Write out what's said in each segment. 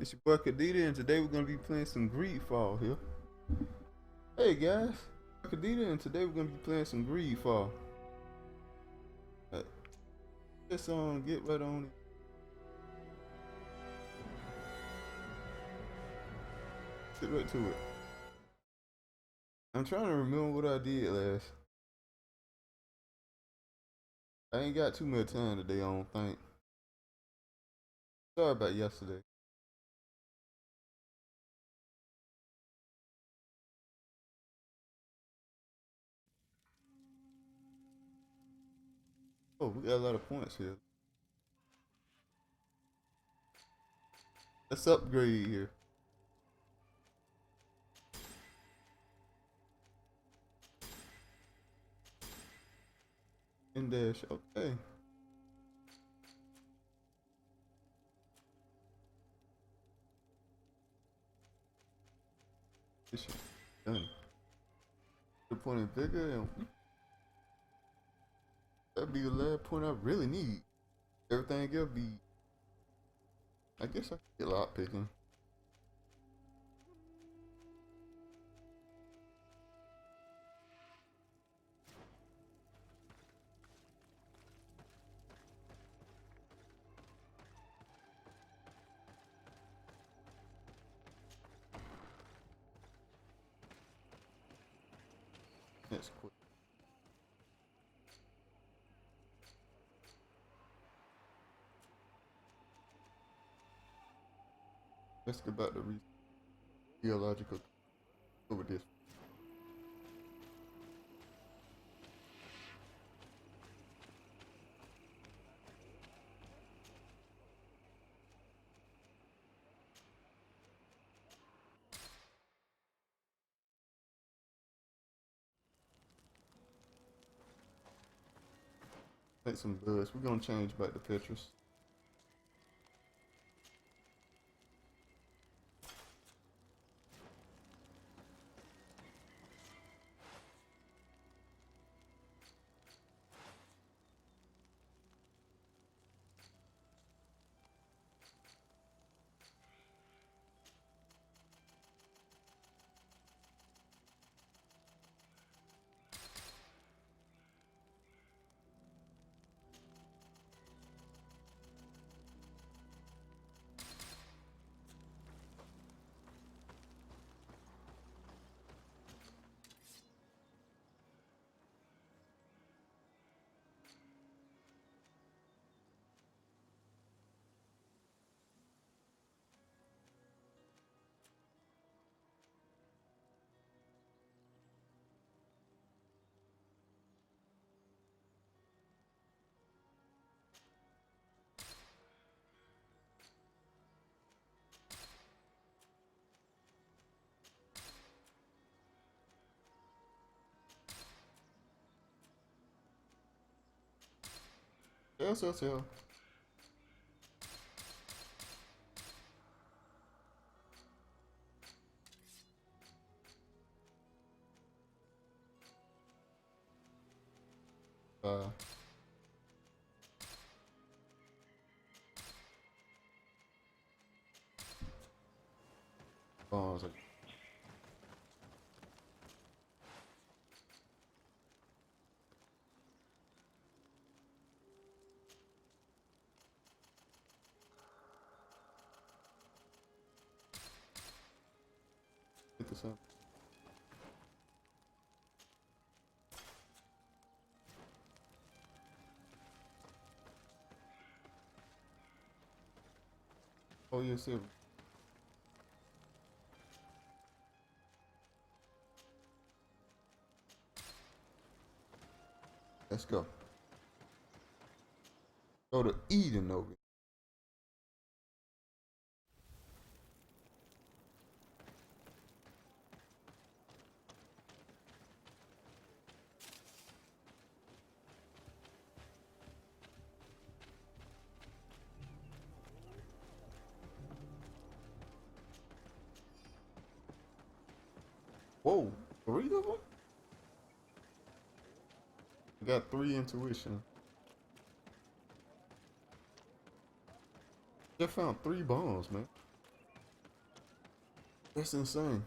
It's your boy Kadita, and today we're gonna be playing some Greedfall here. Hey guys, Kadita, and today we're gonna be playing some Greedfall. Uh, Let's get right on it. Get right to it. I'm trying to remember what I did last. I ain't got too much time today, I don't think. Sorry about yesterday. Oh, we got a lot of points here. Let's upgrade here. In dash, okay. This shit done. The point is bigger, and that'd be the last point I really need. Everything else be, I guess I could get lock picking. That's quick. Let's get back to theological over this. Make some buzz. We're gonna change back to Petrus. Yes. Uh, Bones. Get this up. Oh, yes, sir. Let's go. Go to Eden over. Whoa, 3 of them? I got 3 intuition. Just found 3 bombs, man. That's insane.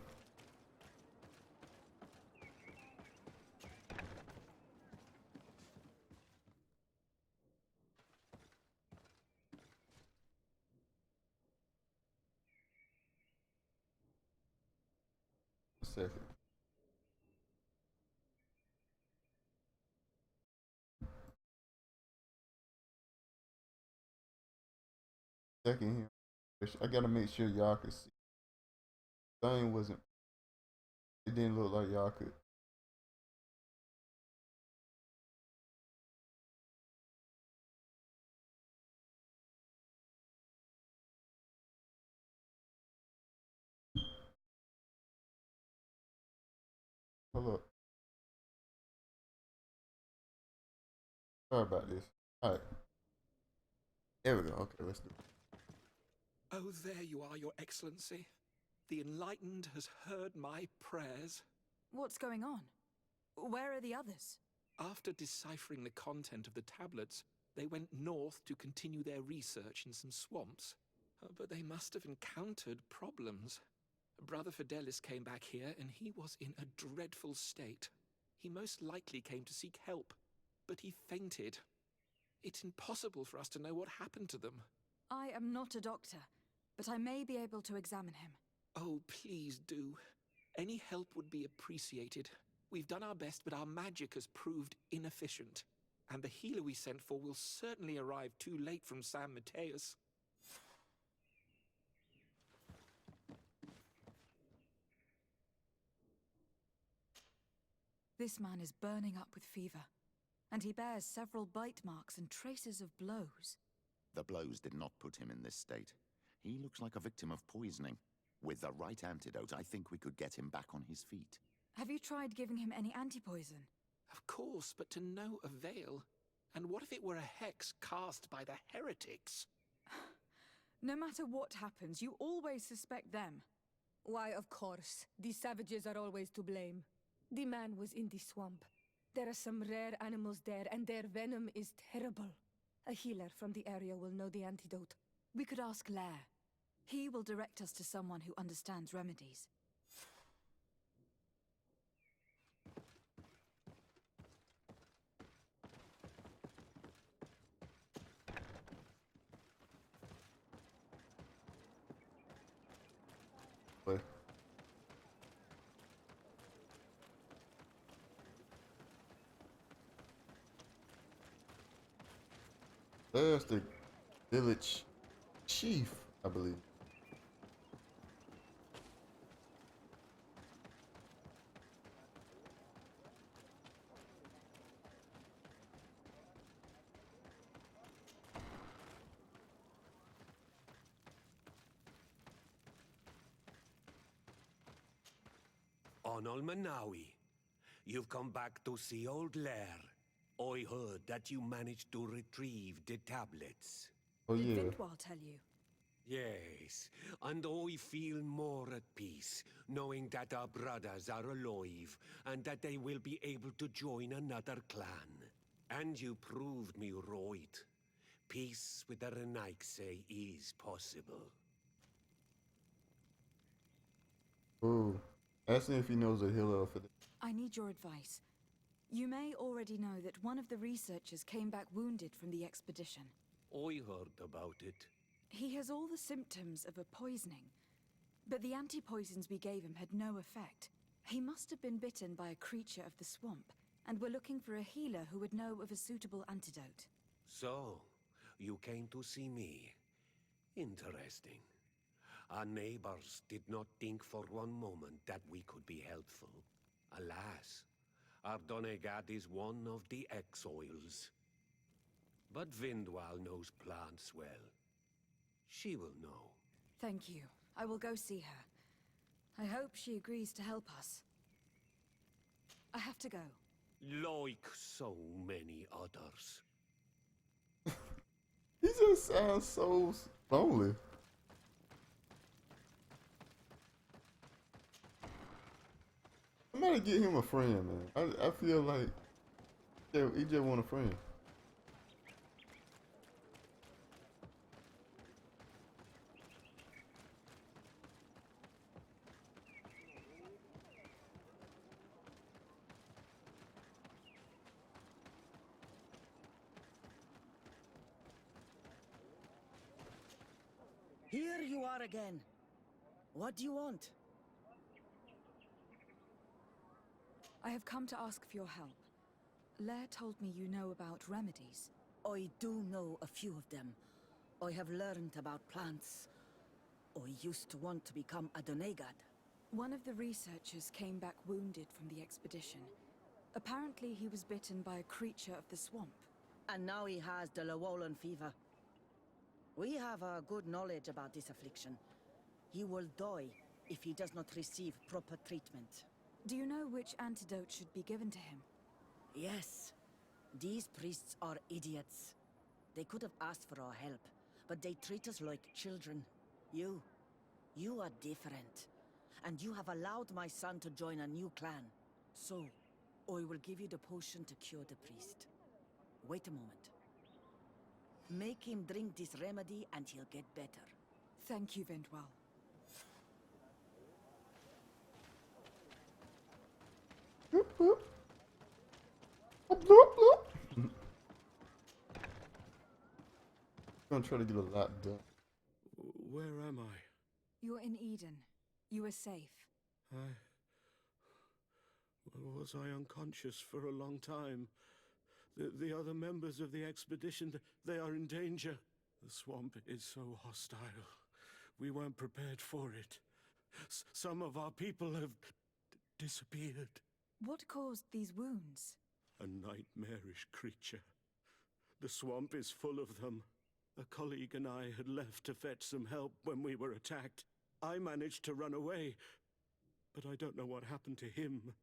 A second. Second here. I gotta make sure y'all could see. Thing wasn't. It didn't look like y'all could. Hold up. Sorry about this. All right. There we go. Okay, let's do it. Oh, there you are, Your Excellency. The enlightened has heard my prayers. What's going on? Where are the others? After deciphering the content of the tablets, they went north to continue their research in some swamps. But they must have encountered problems. Brother Fidelis came back here, and he was in a dreadful state. He most likely came to seek help, but he fainted. It's impossible for us to know what happened to them. I am not a doctor, but I may be able to examine him. Oh, please do. Any help would be appreciated. We've done our best, but our magic has proved inefficient. And the healer we sent for will certainly arrive too late from San Mateus. This man is burning up with fever, and he bears several bite marks and traces of blows. The blows did not put him in this state. He looks like a victim of poisoning. With the right antidote, I think we could get him back on his feet. Have you tried giving him any antipoison? Of course, but to no avail. And what if it were a hex cast by the heretics? No matter what happens, you always suspect them. Why, of course. These savages are always to blame. The man was in the swamp. There are some rare animals there, and their venom is terrible. A healer from the area will know the antidote. We could ask Lair. He will direct us to someone who understands remedies. But there's the village chief, I believe. Onol Manawi, you've come back to see old Lair. I heard that you managed to retrieve the tablets. Oh Did yeah. Vintwal tell you? Yes, and I feel more at peace, knowing that our brothers are alive, and that they will be able to join another clan. And you proved me right. Peace with the Renaigse is possible. Ooh. Ask him if he knows a healer for this. I need your advice. You may already know that one of the researchers came back wounded from the expedition. I heard about it. He has all the symptoms of a poisoning, but the anti-poisons we gave him had no effect. He must have been bitten by a creature of the swamp, and we're looking for a healer who would know of a suitable antidote. So, you came to see me. Interesting. Our neighbors did not think for one moment that we could be helpful. Alas, our Donegat is one of the exiles. But Vindwal knows plants well. She will know. Thank you. I will go see her. I hope she agrees to help us. I have to go. Like so many others. He just sounds so lonely. Somebody get him a friend, man. I feel like he just want a friend. Here you are again. What do you want? I have come to ask for your help. Lair told me you know about remedies. I do know a few of them. I have learned about plants. I used to want to become a Donegad. One of the researchers came back wounded from the expedition. Apparently he was bitten by a creature of the swamp. And now he has the Llewellyn fever. We have a good knowledge about this affliction. He will die if he does not receive proper treatment. Do you know which antidote should be given to him? Yes. These priests are idiots. They could have asked for our help, but they treat us like children. You are different. And you have allowed my son to join a new clan. So, I will give you the potion to cure the priest. Wait a moment. Make him drink this remedy and he'll get better. Thank you, Vindwell. Bloop, bloop. Bloop, bloop. Gonna try to get a lot done. Where am I? You're in Eden. You are safe. Was I unconscious for a long time? The other members of the expedition, they are in danger. The swamp is so hostile. We weren't prepared for it. Some of our people have disappeared. What caused these wounds? A nightmarish creature. The swamp is full of them. A colleague and I had left to fetch some help when we were attacked. I managed to run away, but I don't know what happened to him.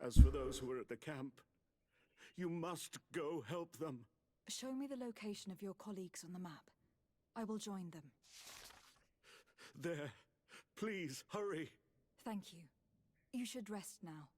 As for those who were at the camp, you must go help them. Show me the location of your colleagues on the map. I will join them. There. Please, hurry. Thank you. You should rest now.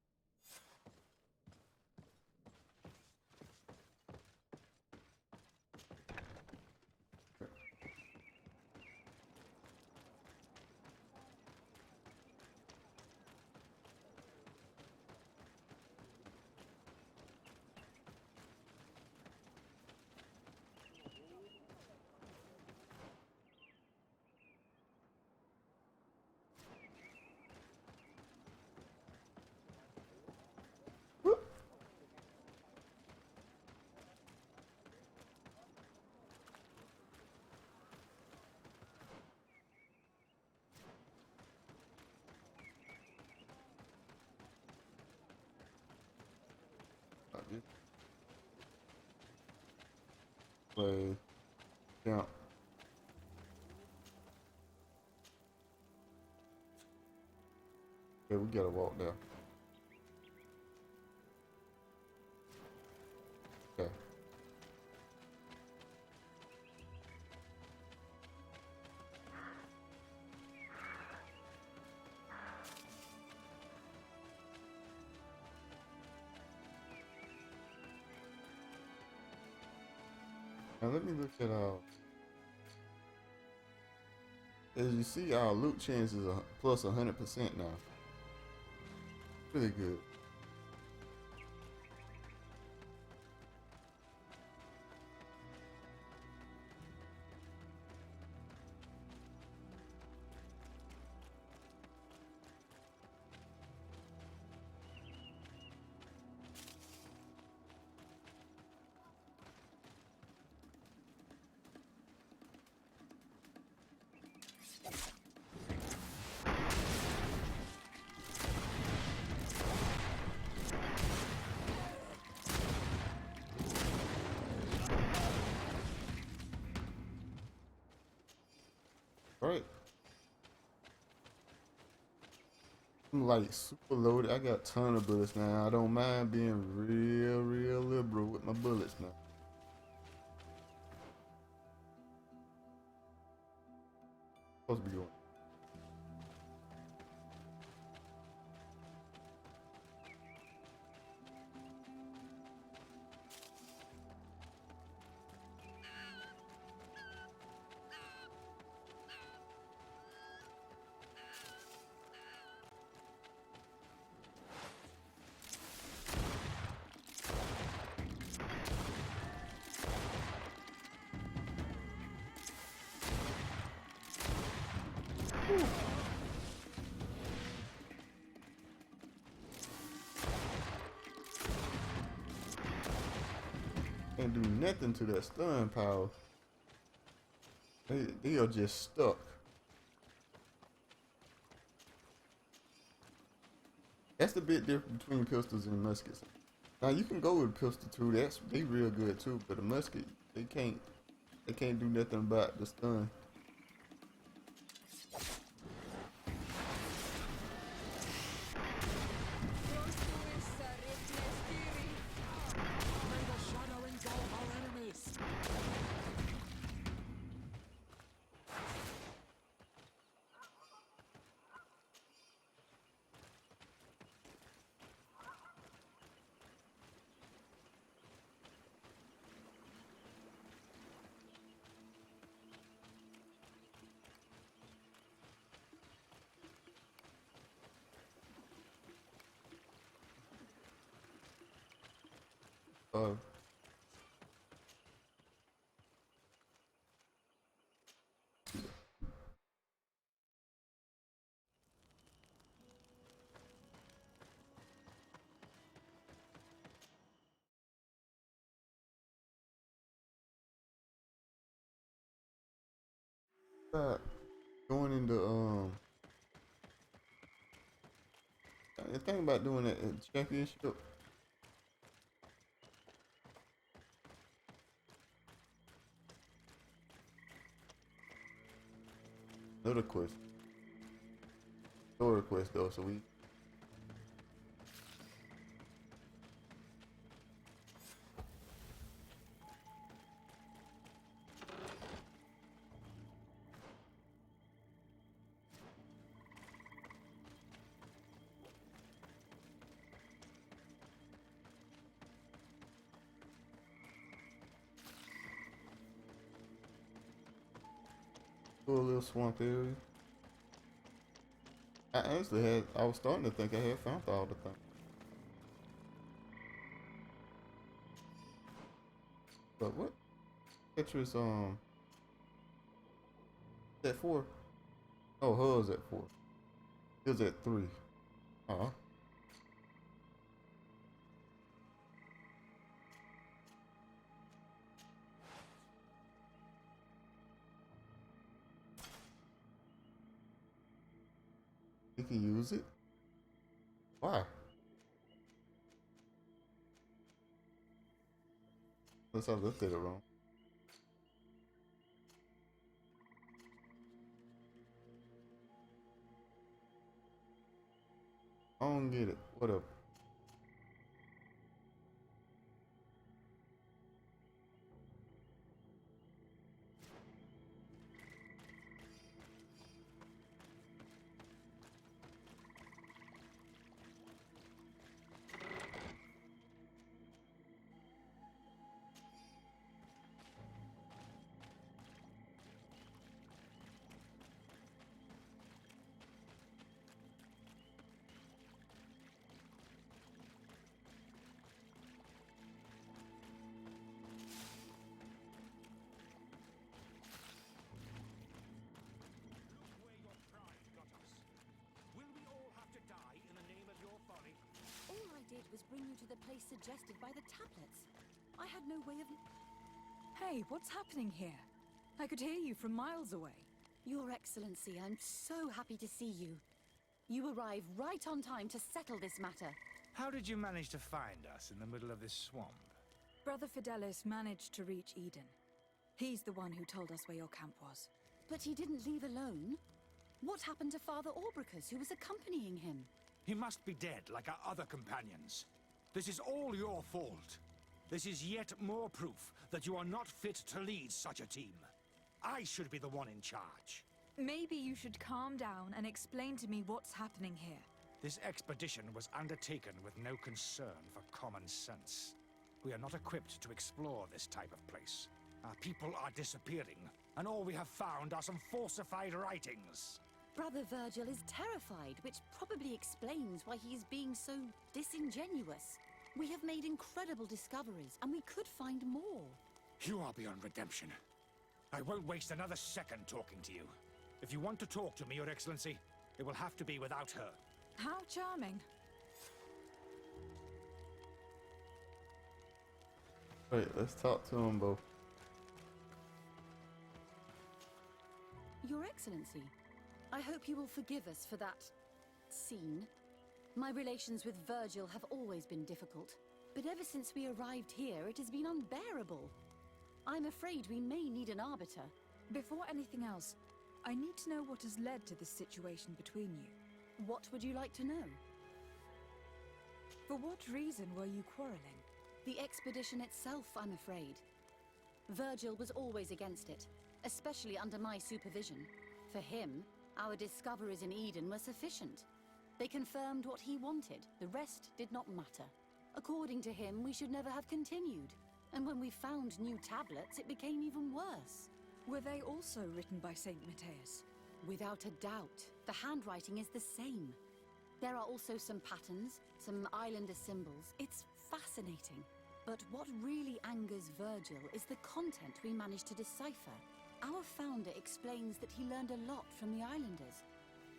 Play. Yeah. Okay, we gotta walk there. Okay. Now let me look at as you see, our loot chance is plus 100% now. Really good. Right. I'm like super loaded. I got a ton of bullets now. I don't mind being real liberal with my bullets now. Supposed to be going. Whew. Can't do nothing to that stun power. They are just stuck. That's the big difference between pistols and muskets. Now you can go with pistol too. They real good too, but a musket they can't do nothing about the stun. Uh, going into the thing about doing that championship. Another quest. Story quest though, so we go a little swamp area. I was starting to think I had found all the things. But what? Tetris, at 4? Oh, Hull's at 4. It was at 3. Uh-huh. You can use it? Why? Unless I looked at it wrong. I don't get it. Whatever. Was bring you to the place suggested by the tablets. I had no way of... Hey, what's happening here? I could hear you from miles away. Your Excellency, I'm so happy to see you. You arrived right on time to settle this matter. How did you manage to find us in the middle of this swamp? Brother Fidelis managed to reach Eden. He's the one who told us where your camp was. But he didn't leave alone. What happened to Father Orbricus, who was accompanying him? He must be dead, like our other companions. This is all your fault. This is yet more proof that you are not fit to lead such a team. I should be the one in charge. Maybe you should calm down and explain to me what's happening here. This expedition was undertaken with no concern for common sense. We are not equipped to explore this type of place. Our people are disappearing, and all we have found are some falsified writings. Brother Virgil is terrified, which probably explains why he is being so disingenuous. We have made incredible discoveries, and we could find more. You are beyond redemption. I won't waste another second talking to you. If you want to talk to me, Your Excellency, it will have to be without her. How charming. Wait, let's talk to them both. Your Excellency, I hope you will forgive us for that scene. My relations with Virgil have always been difficult, but ever since we arrived here, it has been unbearable. I'm afraid we may need an arbiter. Before anything else, I need to know what has led to this situation between you. What would you like to know? For what reason were you quarreling? The expedition itself, I'm afraid. Virgil was always against it, especially under my supervision. For him, our discoveries in Eden were sufficient. They confirmed what he wanted. The rest did not matter. According to him, we should never have continued. And when we found new tablets, it became even worse. Were they also written by Saint Matthias? Without a doubt. The handwriting is the same. There are also some patterns, some islander symbols. It's fascinating. But what really angers Virgil is the content we managed to decipher. Our founder explains that he learned a lot from the islanders.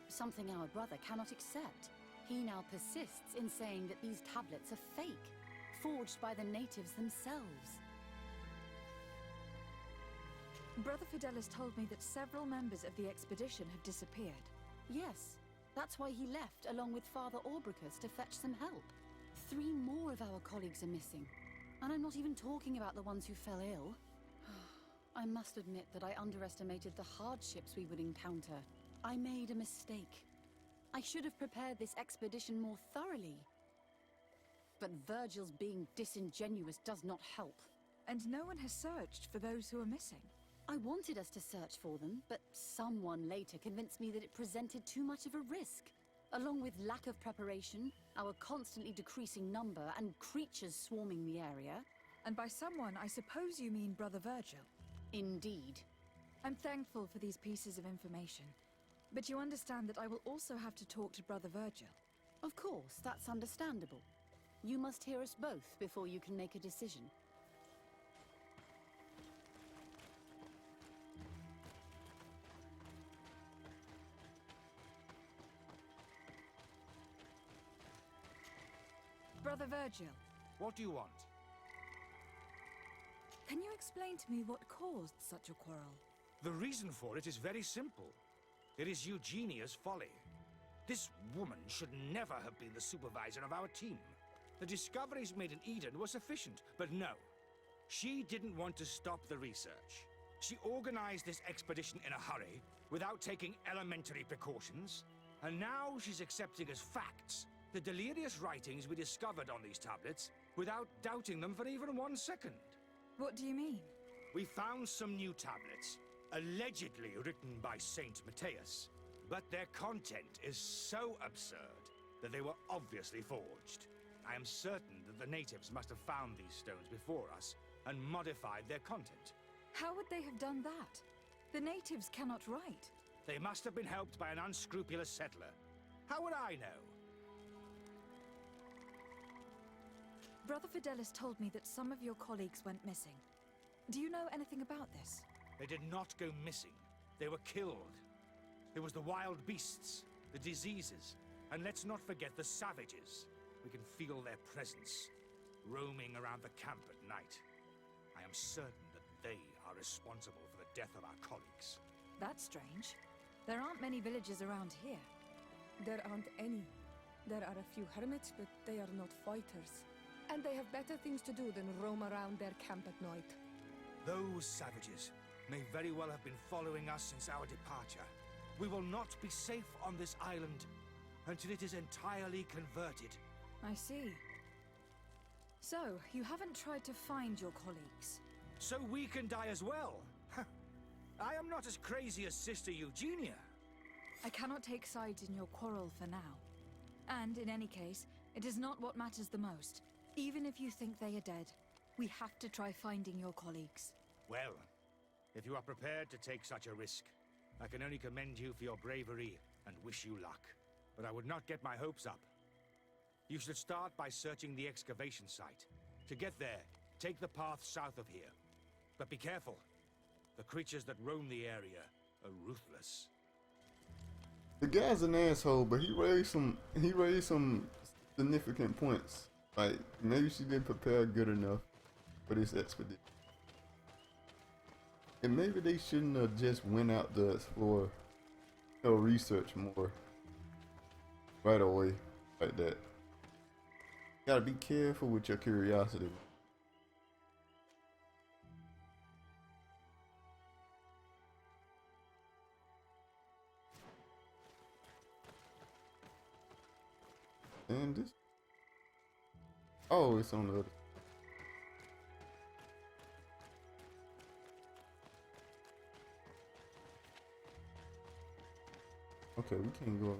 Something our brother cannot accept. He now persists in saying that these tablets are fake, forged by the natives themselves. Brother Fidelis told me that several members of the expedition have disappeared. Yes, that's why he left along with Father Orbricus to fetch some help. 3 more of our colleagues are missing, and I'm not even talking about the ones who fell ill. I must admit that I underestimated the hardships we would encounter. I made a mistake. I should have prepared this expedition more thoroughly. But Virgil's being disingenuous does not help. And no one has searched for those who are missing. I wanted us to search for them, but someone later convinced me that it presented too much of a risk. Along with lack of preparation, our constantly decreasing number, and creatures swarming the area. And by someone, I suppose you mean Brother Virgil. Indeed. I'm thankful for these pieces of information. But you understand that I will also have to talk to Brother Virgil. Of course, that's understandable. You must hear us both before you can make a decision. Brother Virgil. What do you want? Can you explain to me what caused such a quarrel? The reason for it is very simple. It is Eugenia's folly. This woman should never have been the supervisor of our team. The discoveries made in Eden were sufficient, but no. She didn't want to stop the research. She organized this expedition in a hurry, without taking elementary precautions, and now she's accepting as facts the delirious writings we discovered on these tablets, without doubting them for even 1 second. What do you mean? We found some new tablets, allegedly written by Saint Matthias, but their content is so absurd that they were obviously forged. I am certain that the natives must have found these stones before us and modified their content. How would they have done that? The natives cannot write. They must have been helped by an unscrupulous settler. How would I know? Brother Fidelis told me that some of your colleagues went missing. Do you know anything about this? They did not go missing. They were killed. There was the wild beasts, the diseases, and let's not forget the savages. We can feel their presence, roaming around the camp at night. I am certain that they are responsible for the death of our colleagues. That's strange. There aren't many villages around here. There aren't any. There are a few hermits, but they are not fighters. And they have better things to do than roam around their camp at night. Those savages may very well have been following us since our departure. We will not be safe on this island until it is entirely converted. I see. So, you haven't tried to find your colleagues? So we can die as well. I am not as crazy as Sister Eugenia. I cannot take sides in your quarrel for now. And in any case, it is not what matters the most. Even if you think they are dead, we have to try finding your colleagues. Well, if you are prepared to take such a risk, I can only commend you for your bravery and wish you luck. But I would not get my hopes up. You should start by searching the excavation site. To get there, take the path south of here. But be careful. The creatures that roam the area are ruthless. The guy's an asshole, but he raised some significant points. Like maybe she didn't prepare good enough for this expedition. And maybe they shouldn't have just went out to explore, research more right away like that. Gotta be careful with your curiosity. And this, oh, it's on the other. Okay, we can't go.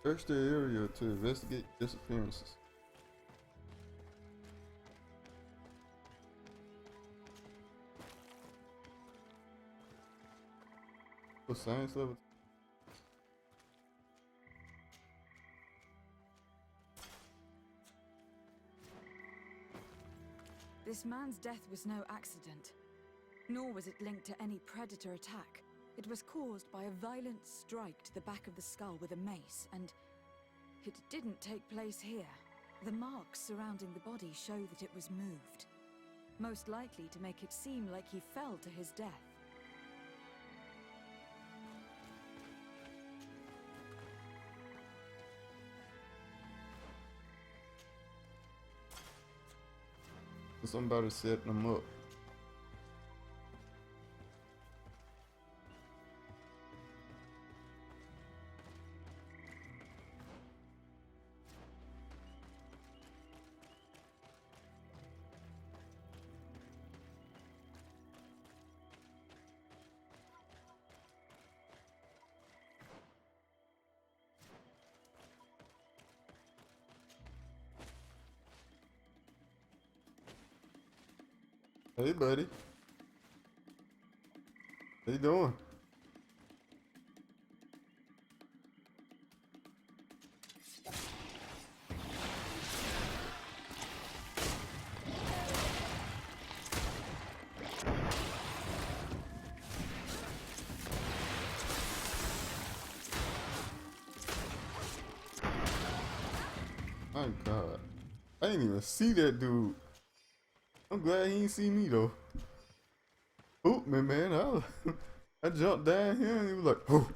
Search the area to investigate disappearances. For science level. This man's death was no accident, nor was it linked to any predator attack. It was caused by a violent strike to the back of the skull with a mace, and it didn't take place here. The marks surrounding the body show that it was moved, most likely to make it seem like he fell to his death. Somebody setting them up. Hey, buddy. How you doing? My God. I didn't even see that dude. I'm glad he didn't see me though. Oop me, man. I jumped down here and he was like, oh.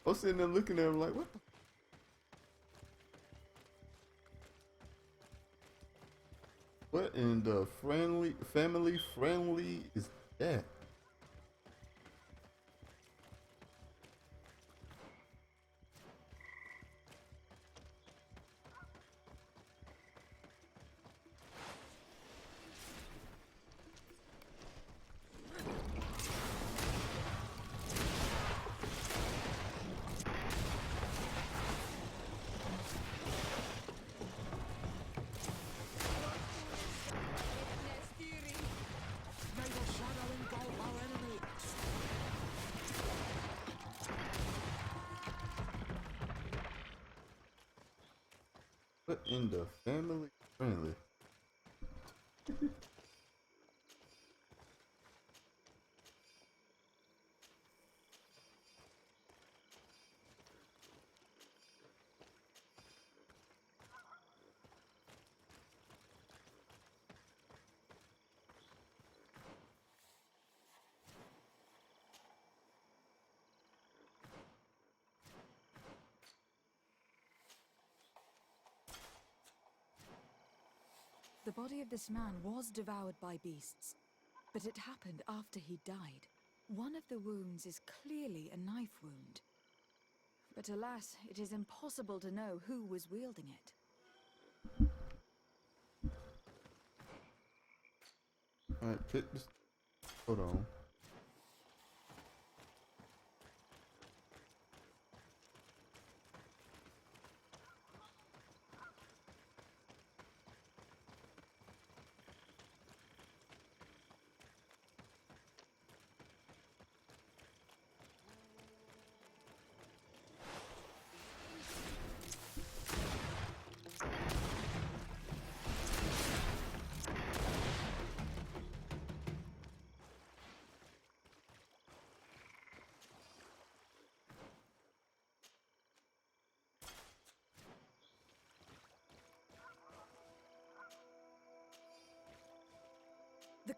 I was sitting there looking at him like, what the? What in the family friendly is that? What in the family friendly? The body of this man was devoured by beasts, but it happened after he died. One of the wounds is clearly a knife wound. But alas, it is impossible to know who was wielding it. Alright, pick this. Hold on.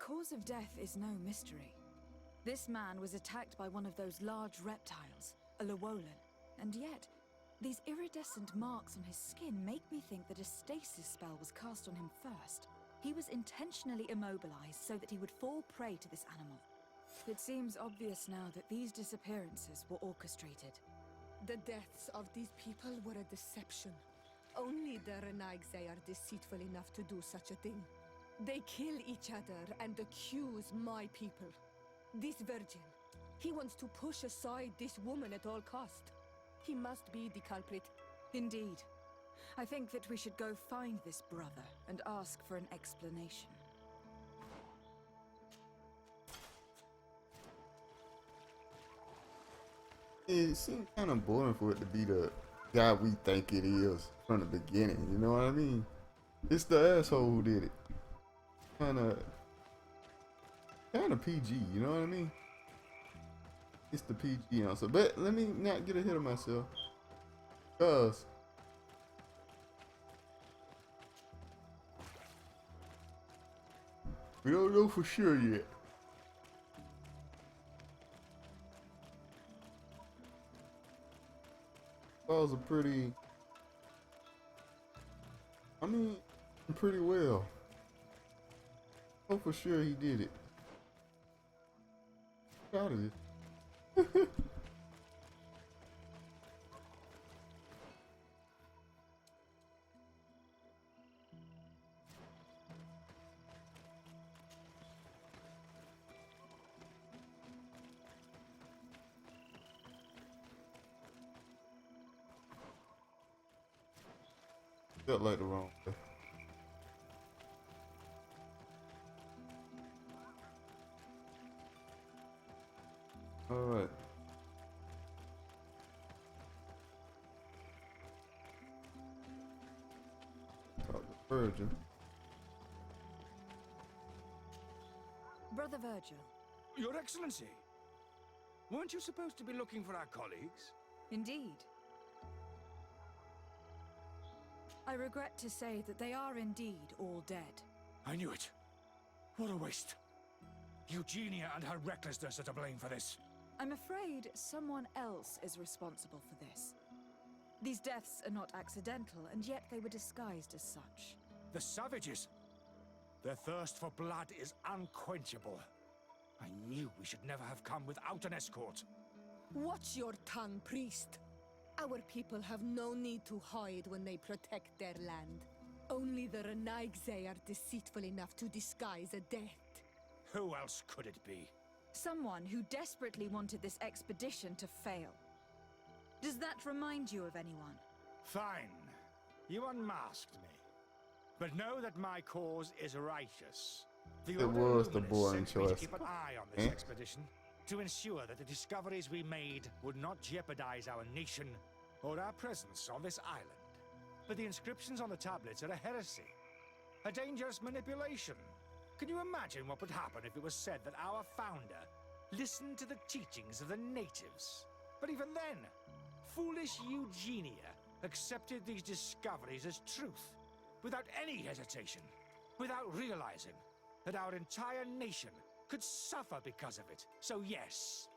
cause of death is no mystery. This man was attacked by one of those large reptiles, a Llewellyn, and yet these iridescent marks on his skin make me think that a stasis spell was cast on him first. He was intentionally immobilized so that he would fall prey to this animal. It seems obvious now that these disappearances were orchestrated. The deaths of these people were a deception. Only the Renaigse are deceitful enough to do such a thing. They kill each other and accuse my people. This virgin, he wants to push aside this woman at all cost. He must be the culprit. Indeed. I think that we should go find this brother and ask for an explanation. It seems kind of boring for it to be the guy we think it is from the beginning, you know what I mean? It's the asshole who did it. Kind of PG, you know what I mean? It's the PG answer. But let me not get ahead of myself. Because we don't know for sure yet. Falls are pretty, I mean, pretty well. Oh, for sure he did it. Proud of it. Felt like the wrong way. All right. Talk to Virgil. Brother Virgil. Your Excellency, weren't you supposed to be looking for our colleagues? Indeed. I regret to say that they are indeed all dead. I knew it. What a waste. Eugenia and her recklessness are to blame for this. I'm afraid someone else is responsible for this. These deaths are not accidental, and yet they were disguised as such. The savages. Their thirst for blood is unquenchable. I knew we should never have come without an escort. Watch your tongue, priest. Our people have no need to hide when they protect their land. Only the Renaigse are deceitful enough to disguise a death. Who else could it be? Someone who desperately wanted this expedition to fail. Does that remind you of anyone? Fine. You unmasked me. But know that my cause is righteous. The It was the boring sent me to choice. keep an eye on this expedition, to ensure that the discoveries we made would not jeopardize our nation or our presence on this island. But the inscriptions on the tablets are a heresy, a dangerous manipulation. Can you imagine what would happen if it was said that our founder listened to the teachings of the natives? But even then, foolish Eugenia accepted these discoveries as truth, without any hesitation, without realizing that our entire nation could suffer because of it. So yes,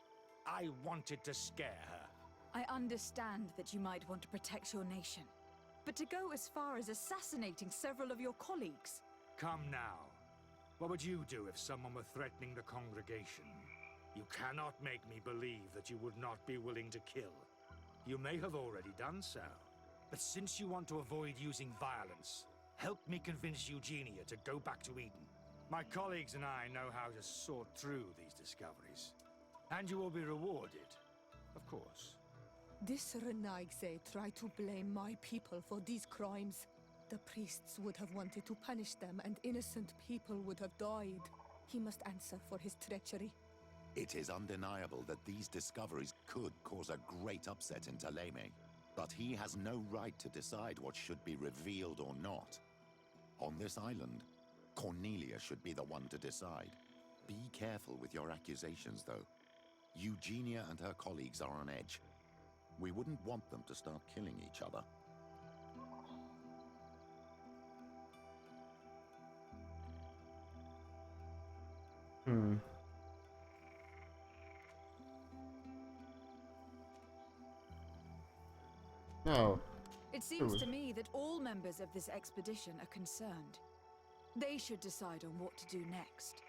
I wanted to scare her. I understand that you might want to protect your nation, but to go as far as assassinating several of your colleagues... Come now. What would you do if someone were threatening the congregation? You cannot make me believe that you would not be willing to kill. You may have already done so, but since you want to avoid using violence, help me convince Eugenia to go back to Eden. My colleagues and I know how to sort through these discoveries. And you will be rewarded, of course. This Renaigse tried to blame my people for these crimes. The priests would have wanted to punish them, and innocent people would have died. He must answer for his treachery. It is undeniable that these discoveries could cause a great upset in Theleme, but he has no right to decide what should be revealed or not. On this island, Cornelia should be the one to decide. Be careful with your accusations, though. Eugenia and her colleagues are on edge. We wouldn't want them to start killing each other. Hmm. No. It seems to me that all members of this expedition are concerned. They should decide on what to do next.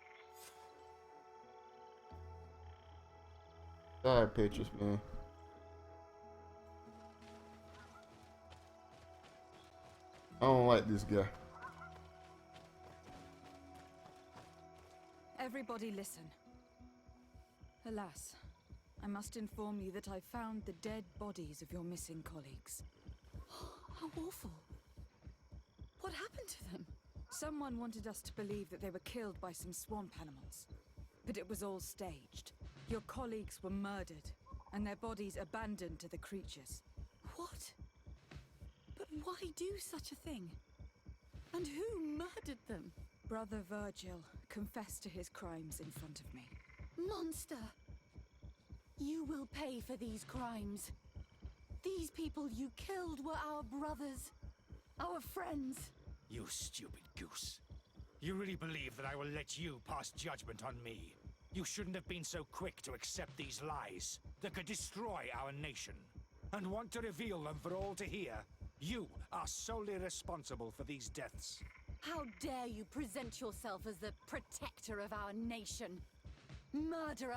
Side pictures, man. I don't like this guy. Everybody listen. Alas, I must inform you that I found the dead bodies of your missing colleagues. How awful. What happened to them? Someone wanted us to believe that they were killed by some swamp animals. But it was all staged. Your colleagues were murdered, and their bodies abandoned to the creatures. What? But why do such a thing? And who murdered them? Brother Virgil confessed to his crimes in front of me. Monster! You will pay for these crimes. These people you killed were our brothers, our friends. You stupid goose. You really believe that I will let you pass judgment on me? You shouldn't have been so quick to accept these lies that could destroy our nation. And want to reveal them for all to hear. You are solely responsible for these deaths. How dare you present yourself as the protector of our nation? Murderer!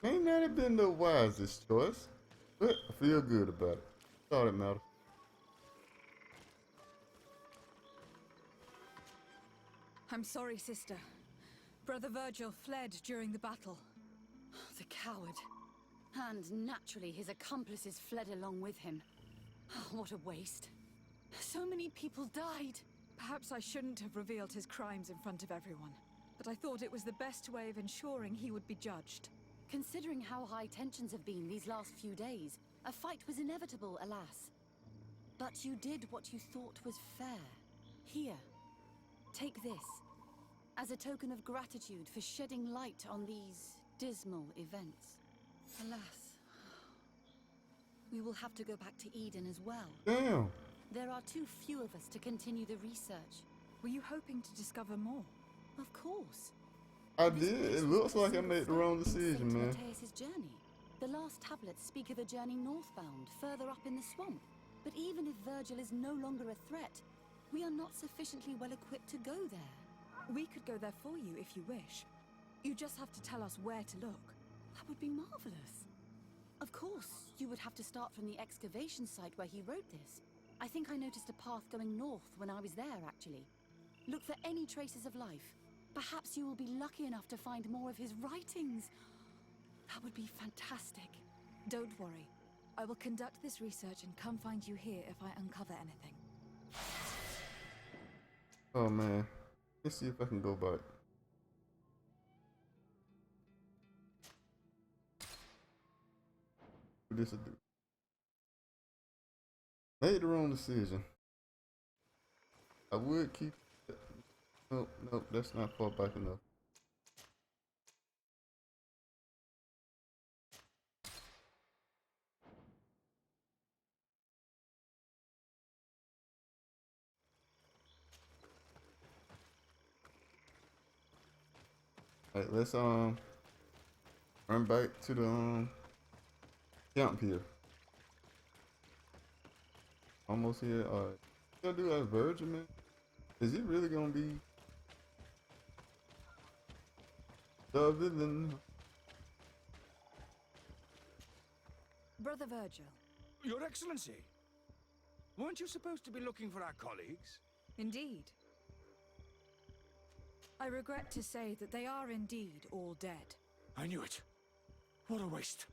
Ain't that have been the wisest choice, but I feel good about it. That's all that matters. I'm sorry, sister. Brother Virgil fled during the battle. The coward. And naturally, his accomplices fled along with him. What a waste. So many people died. Perhaps I shouldn't have revealed his crimes in front of everyone, but I thought it was the best way of ensuring he would be judged. Considering how high tensions have been these last few days, a fight was inevitable, alas. But you did what you thought was fair. Here, take this, as a token of gratitude for shedding light on these dismal events. Alas, we will have to go back to Eden as well. Damn. There are too few of us to continue the research. Were you hoping to discover more? Of course. I did. It looks like I made the wrong decision, man. Mateus's journey. The last tablets speak of a journey northbound, further up in the swamp. But even if Virgil is no longer a threat, we are not sufficiently well equipped to go there. We could go there for you if you wish. You just have to tell us where to look. That would be marvelous. Of course, you would have to start from the excavation site where he wrote this. I think I noticed a path going north when I was there, actually. Look for any traces of life. Perhaps you will be lucky enough to find more of his writings. That would be fantastic. Don't worry. I will conduct this research and come find you here if I uncover anything. Oh man. Let's see if I can go back. What this will do? Made the wrong decision. I would keep. Nope, nope, that's not far back enough. Alright, let's run back to the camp here. Almost here. Alright. What gonna do as Virgil, man? Is he really gonna be the villain? Brother Virgil. Your Excellency, weren't you supposed to be looking for our colleagues? Indeed. I regret to say that they are indeed all dead. I knew it. What a waste.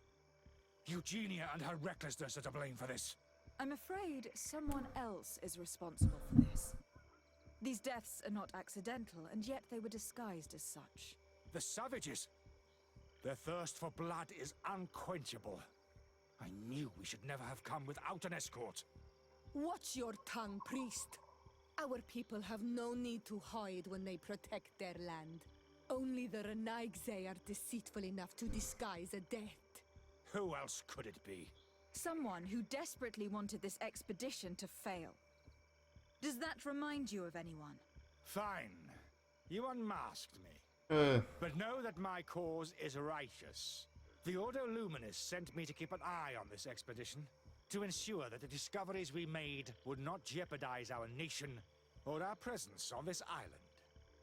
Eugenia and her recklessness are to blame for this. I'm afraid someone else is responsible for this. These deaths are not accidental, and yet they were disguised as such. The savages! Their thirst for blood is unquenchable. I knew we should never have come without an escort. Watch your tongue, priest. Our people have no need to hide when they protect their land. Only the Renaigse are deceitful enough to disguise a death. Who else could it be? Someone who desperately wanted this expedition to fail. Does that remind you of anyone? Fine. You unmasked me. But know that my cause is righteous. The Ordo Luminis sent me to keep an eye on this expedition, to ensure that the discoveries we made would not jeopardize our nation or our presence on this island.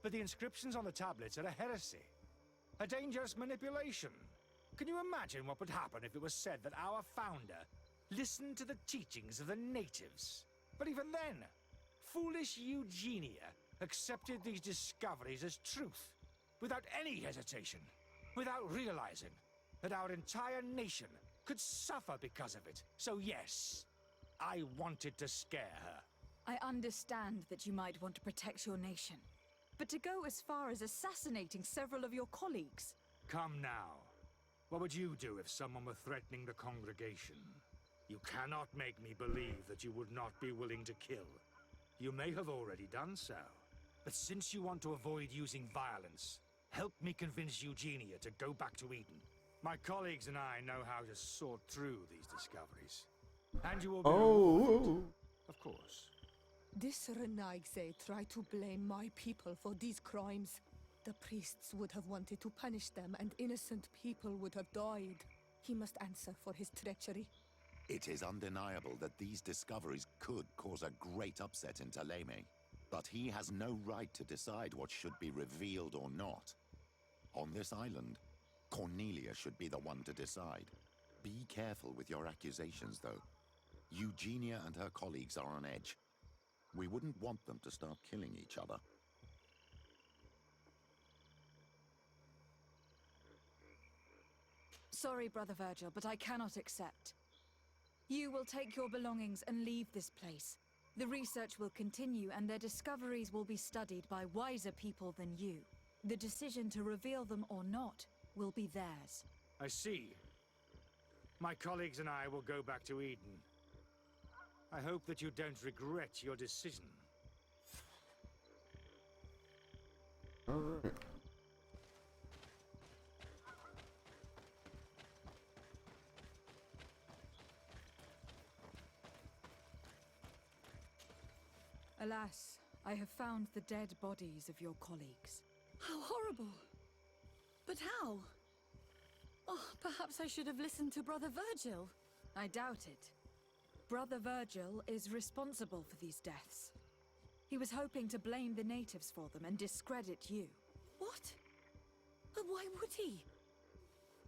But the inscriptions on the tablets are a heresy, a dangerous manipulation. Can you imagine what would happen if it was said that our founder listened to the teachings of the natives? But even then, foolish Eugenia accepted these discoveries as truth, without any hesitation, without realizing that our entire nation could suffer because of it. So yes, I wanted to scare her. I understand that you might want to protect your nation, but to go as far as assassinating several of your colleagues... Come now. What would you do if someone were threatening the congregation? You cannot make me believe that you would not be willing to kill. You may have already done so. But since you want to avoid using violence, help me convince Eugenia to go back to Eden. My colleagues and I know how to sort through these discoveries. And you will be rewarded, of course. This Renaigse tried to blame my people for these crimes. The priests would have wanted to punish them, and innocent people would have died. He must answer for his treachery. It is undeniable that these discoveries could cause a great upset in Theleme, but he has no right to decide what should be revealed or not. On this island, Cornelia should be the one to decide. Be careful with your accusations, though. Eugenia and her colleagues are on edge. We wouldn't want them to start killing each other. Sorry, Brother Virgil, but I cannot accept. You will take your belongings and leave this place. The research will continue, and their discoveries will be studied by wiser people than you. The decision to reveal them or not will be theirs. I see. My colleagues and I will go back to Eden. I hope that you don't regret your decision. All right. Alas, I have found the dead bodies of your colleagues. How horrible! But how? Oh, perhaps I should have listened to Brother Virgil. I doubt it. Brother Virgil is responsible for these deaths. He was hoping to blame the natives for them and discredit you. What? But why would he?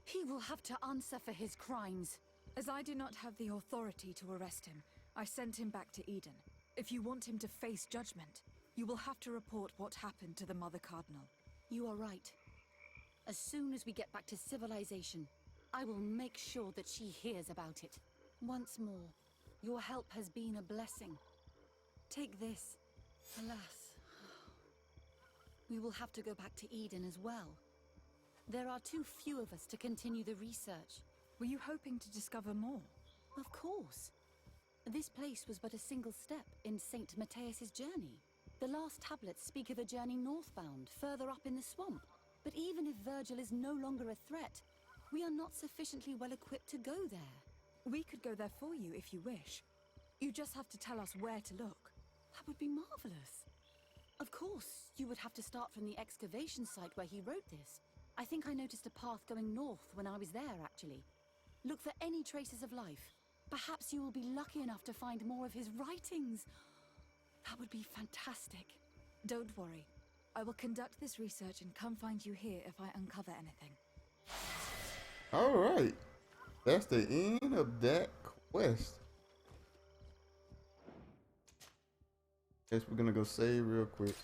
He will have to answer for his crimes. As I do not have the authority to arrest him, I sent him back to Eden. If you want him to face judgment, you will have to report what happened to the Mother Cardinal. You are right. As soon as we get back to civilization, I will make sure that she hears about it. Once more, your help has been a blessing. Take this. Alas, we will have to go back to Eden as well. There are too few of us to continue the research. Were you hoping to discover more? Of course. This place was but a single step in St. Matthias's journey. The last tablets speak of a journey northbound, further up in the swamp. But even if Virgil is no longer a threat, we are not sufficiently well equipped to go there. We could go there for you if you wish. You just have to tell us where to look. That would be marvelous. Of course, you would have to start from the excavation site where he wrote this. I think I noticed a path going north when I was there, actually. Look for any traces of life. Perhaps you will be lucky enough to find more of his writings. That would be fantastic. Don't worry. I will conduct this research and come find you here if I uncover anything. Alright. That's the end of that quest. Guess we're gonna go save real quick.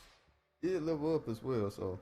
Did level up as well, so